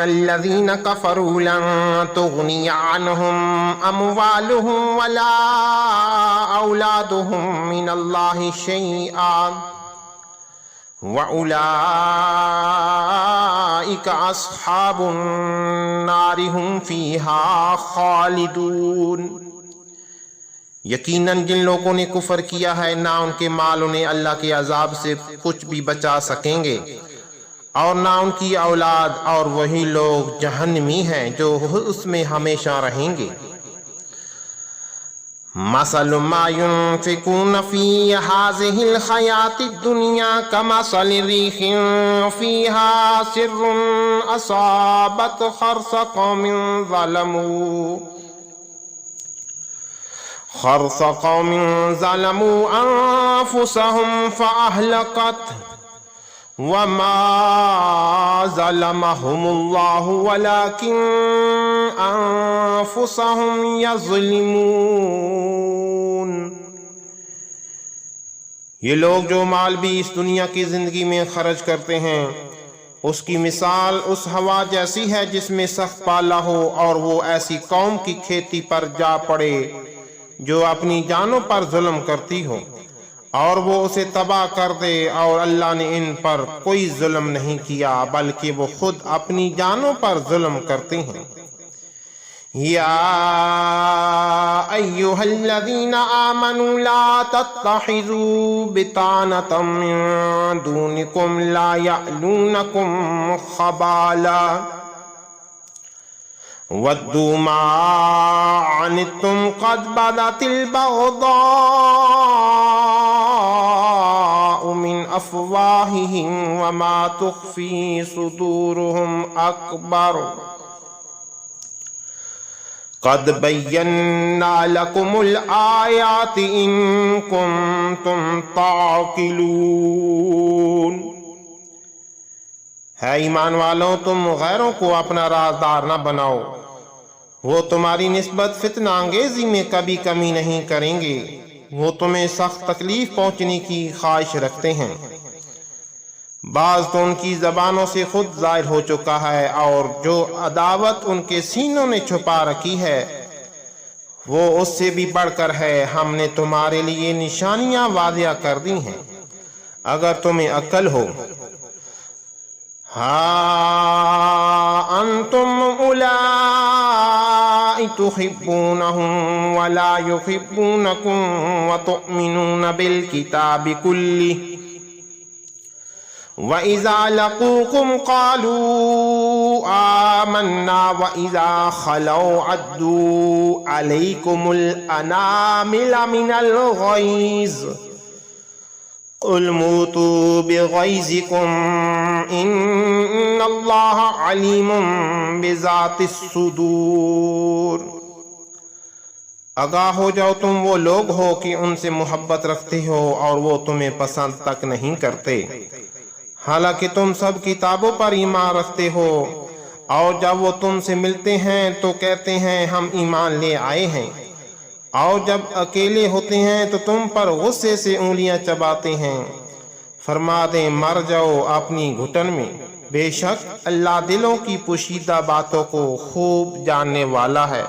الذين كفروا لن تغني عنهم أموالهم ولا أولادهم من الله شيئا وأولئك أصحاب النار هم فيها خالدون۔ یقیناً جن لوگوں نے کفر کیا ہے نہ ان کے مال انہیں اللہ کے عذاب سے کچھ بھی بچا سکیں گے اور نہ ان کی اولاد، اور وہی لوگ جہنمی ہیں جو اس میں ہمیشہ رہیں گے۔ مثل ما ينفقون في هذه الحياة الدنيا كمثل ريح فيها سر أصابت حرث قوم ظلموا أنفسهم فأهلكته وما ظلمهم الله ولكن أنفسهم يظلمون۔ یہ لوگ جو مال بھی اس دنیا کی زندگی میں خرچ کرتے ہیں اس کی مثال اس ہوا جیسی ہے جس میں سخت پالا ہو اور وہ ایسی قوم کی کھیتی پر جا پڑے جو اپنی جانوں پر ظلم کرتی ہو اور وہ اسے تباہ کر دے، اور اللہ نے ان پر کوئی ظلم نہیں کیا بلکہ وہ خود اپنی جانوں پر ظلم کرتے ہیں۔ یا ایھا الذین آمنوا لا تتخذوا بطانة من دونکم لا یألونکم خبالا وَدُّوا مَا عَنِتُّمْ قَدْ بَدَتِ الْبَغْضَاءُ مِنْ أَفْوَاهِهِمْ وَمَا تُخْفِي صُدُورُهُمْ أَكْبَرُ قَدْ بَيَّنَّا لَكُمُ الْآيَاتِ إِن كُنتُمْ تَعْقِلُونَ۔ ہے ایمان والوں، تم غیروں کو اپنا رازدار نہ بناؤ، وہ تمہاری نسبت فتنہ انگیزی میں کبھی کمی نہیں کریں گے، وہ تمہیں سخت تکلیف پہنچنے کی خواہش رکھتے ہیں۔ بعض تو ان کی زبانوں سے خود ظاہر ہو چکا ہے، اور جو عداوت ان کے سینوں نے چھپا رکھی ہے وہ اس سے بھی بڑھ کر ہے۔ ہم نے تمہارے لیے نشانیاں واضح کر دی ہیں اگر تمہیں عقل ہو۔ انتم اولائی تحبونہم ولا یحبونکم وتؤمنون بالکتاب کلہ وَإِذَا لَقُوكُمْ قَالُوا آمَنَّا وَإِذَا خَلَوْا عَدُّوا عَلَيْكُمُ الْأَنَامِلَ مِنَ الْغَيْظِ قُلْ مُوتُوا بِغَيْظِكُمْ إِنَّ اللَّهَ عَلِيمٌ بِذَاتِ الصُّدُورِ۔ آگاہ ہو جاؤ، تم وہ لوگ ہو کہ ان سے محبت رکھتے ہو اور وہ تمہیں پسند تک نہیں کرتے، حالانکہ تم سب کتابوں پر ایمان رکھتے ہو، اور جب وہ تم سے ملتے ہیں تو کہتے ہیں ہم ایمان لے آئے ہیں، اور جب اکیلے ہوتے ہیں تو تم پر غصے سے انگلیاں چباتے ہیں۔ فرما دیں مر جاؤ اپنی گھٹن میں، بے شک اللہ دلوں کی پوشیدہ باتوں کو خوب جاننے والا ہے۔